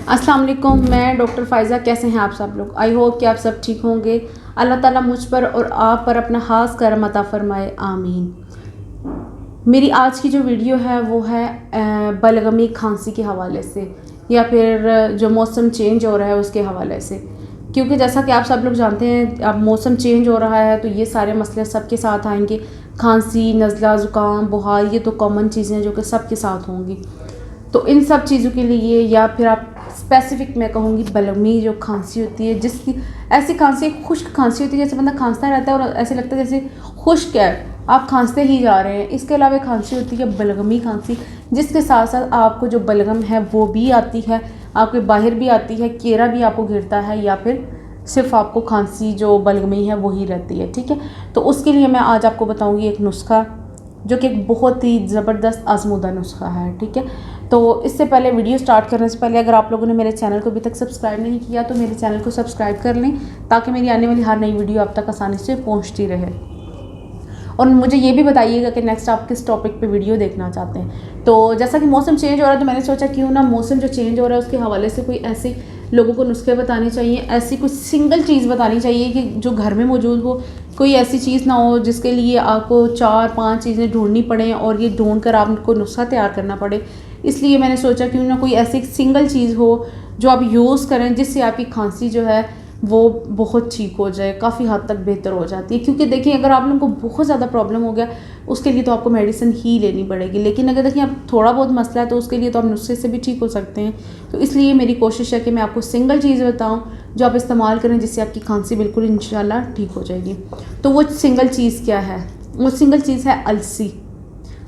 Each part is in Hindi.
अस्सलाम वालेकुम, मैं डॉक्टर फ़ाइज़ा। कैसे हैं आप सब लोग? आई होप कि आप सब ठीक होंगे। अल्लाह ताला मुझ पर और आप पर अपना ख़ास करम अता फ़रमाए, आमीन। मेरी आज की जो वीडियो है वो है बलगमी खांसी के हवाले से या फिर जो मौसम चेंज हो रहा है उसके हवाले से, क्योंकि जैसा कि आप सब लोग जानते हैं अब मौसम चेंज हो रहा है तो ये सारे मसले सबके साथ आएंगे। खांसी, नज़ला, ज़ुकाम, बुखार, ये तो कॉमन चीज़ें हैं जो कि सबके साथ होंगी। तो इन सब चीज़ों के लिए या फिर आप स्पेसिफिक मैं कहूँगी बलगमी जो खांसी होती है, जिसकी ऐसी खांसी खुश्क खांसी होती है जैसे बंदा खांसता रहता है और ऐसे लगता है जैसे खुश्क है, आप खांसते ही जा रहे हैं। इसके अलावा खांसी होती है बलगमी खांसी, जिसके साथ साथ आपको जो बलगम है वो भी आती है, आपके बाहर भी आती है, केरा भी आपको गिरता है, या फिर सिर्फ आपको खांसी जो बलगमी है वही रहती है। ठीक है, तो उसके लिए मैं आज आपको बताऊँगी एक नुस्खा जो कि एक बहुत ही ज़बरदस्त आजमूदा नुस्खा है। ठीक है, तो इससे पहले वीडियो स्टार्ट करने से पहले अगर आप लोगों ने मेरे चैनल को अभी तक सब्सक्राइब नहीं किया तो मेरे चैनल को सब्सक्राइब कर लें, ताकि मेरी आने वाली हर नई वीडियो आप तक आसानी से पहुंचती रहे। और मुझे ये भी बताइएगा कि नेक्स्ट आप किस टॉपिक पे वीडियो देखना चाहते हैं। तो जैसा कि मौसम चेंज हो रहा है तो मैंने सोचा क्यों ना मौसम जो चेंज हो रहा है उसके हवाले से कोई ऐसे लोगों को नुस्खे बताने चाहिए, ऐसी कुछ सिंगल चीज़ बतानी चाहिए कि जो घर में मौजूद हो। कोई ऐसी चीज़ ना हो जिसके लिए आपको 4-5 चीज़ें ढूंढनी पड़े और ये ढूंढ कर आपको नुस्खा तैयार करना पड़े। इसलिए मैंने सोचा क्यों ना कोई ऐसी सिंगल चीज़ हो जो आप यूज़ करें, जिससे आपकी खांसी जो है वो बहुत ठीक हो जाए, काफ़ी हद तक बेहतर हो जाती है। क्योंकि देखिए अगर आप लोगों को बहुत ज़्यादा प्रॉब्लम हो गया उसके लिए तो आपको मेडिसिन ही लेनी पड़ेगी, लेकिन अगर देखिए आप थोड़ा बहुत मसला है तो उसके लिए तो आप नुस्खे से भी ठीक हो सकते हैं। तो इसलिए मेरी कोशिश है कि मैं आपको सिंगल चीज़ बताऊँ जो आप इस्तेमाल करें जिससे आपकी खांसी बिल्कुल इंशाल्लाह ठीक हो जाएगी। तो वो सिंगल चीज़ क्या है? वो सिंगल चीज़ है अलसी।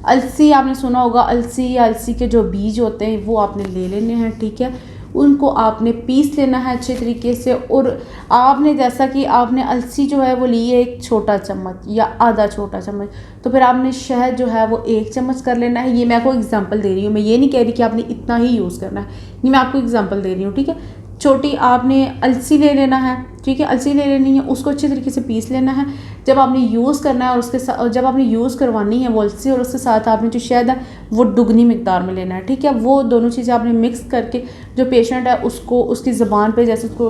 अलसी आपने सुना होगा, अलसी या अलसी के जो बीज होते हैं वो आपने ले लेने हैं। ठीक है, उनको आपने पीस लेना है अच्छे तरीके से। और आपने जैसा कि आपने अलसी जो है वो ली है 1 छोटा चम्मच या आधा छोटा चम्मच, तो फिर आपने शहद जो है वो 1 चम्मच कर लेना है। ये मैं आपको एग्जांपल दे रही हूँ, मैं ये नहीं कह रही कि आपने इतना ही यूज़ करना है, ये मैं आपको एग्जांपल दे रही हूँ। ठीक है, छोटी आपने अलसी ले लेना है। ठीक है, अलसी ले लेनी है, उसको अच्छे तरीके से पीस लेना है। जब आपने यूज़ करना है और उसके साथ जब आपने यूज़ करवानी है वो अलसी और उसके साथ आपने जो शहद है वो दुगनी मिकदार में लेना है। ठीक है, वो दोनों चीज़ें आपने मिक्स करके जो पेशेंट है उसको उसकी ज़बान पे जैसे उसको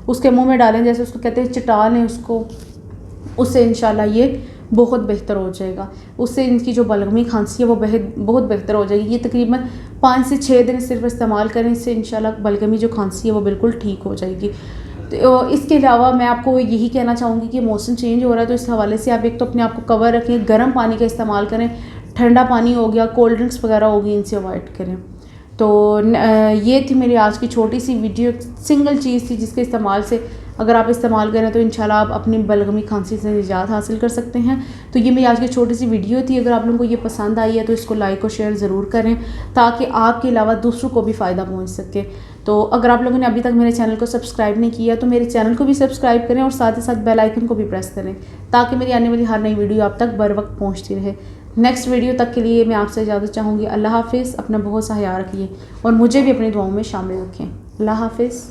उसके मुंह में डालें, जैसे उसको कहते हैं चिटा लें उसको, उससे इंशाल्लाह ये बहुत बेहतर हो जाएगा। उससे इनकी जो बलगमी खांसी है वो बहुत बेहतर हो जाएगी। ये तकरीबन 5 से 6 दिन सिर्फ इस्तेमाल करें, इससे इंशाल्लाह बलगमी जो खांसी है वो बिल्कुल ठीक हो जाएगी। तो इसके अलावा मैं आपको यही कहना चाहूँगी कि मौसम चेंज हो रहा है तो इस हवाले से आप एक तो अपने आप को कवर रखें, गर्म पानी का इस्तेमाल करें, ठंडा पानी हो गया, कोल्ड ड्रिंक्स वगैरह होगी, इनसे अवॉइड करें। तो ये थी मेरी आज की छोटी सी वीडियो, सिंगल चीज़ थी जिसके इस्तेमाल से अगर आप इस्तेमाल करें तो इंशाल्लाह आप अपनी बलगमी खांसी से निजात हासिल कर सकते हैं। तो ये मेरी आज की छोटी सी वीडियो थी। अगर आप लोगों को ये पसंद आई है तो इसको लाइक और शेयर ज़रूर करें, ताकि आपके अलावा दूसरों को भी फ़ायदा पहुंच सके। तो अगर आप लोगों ने अभी तक मेरे चैनल को सब्सक्राइब नहीं किया तो मेरे चैनल को भी सब्सक्राइब करें और साथ ही साथ बेल आइकन को भी प्रेस करें, ताकि मेरी आने वाली हर नई वीडियो आप तक बर वक्त पहुँचती रहे। नेक्स्ट वीडियो तक के लिए मैं आपसे इजाज़त चाहूँगी। अल्लाह हाफ़िज़, अपना बहुत सा ख्याल रखिए और मुझे भी अपनी दुआओं में शामिल रखें। अल्लाह हाफ़िज़।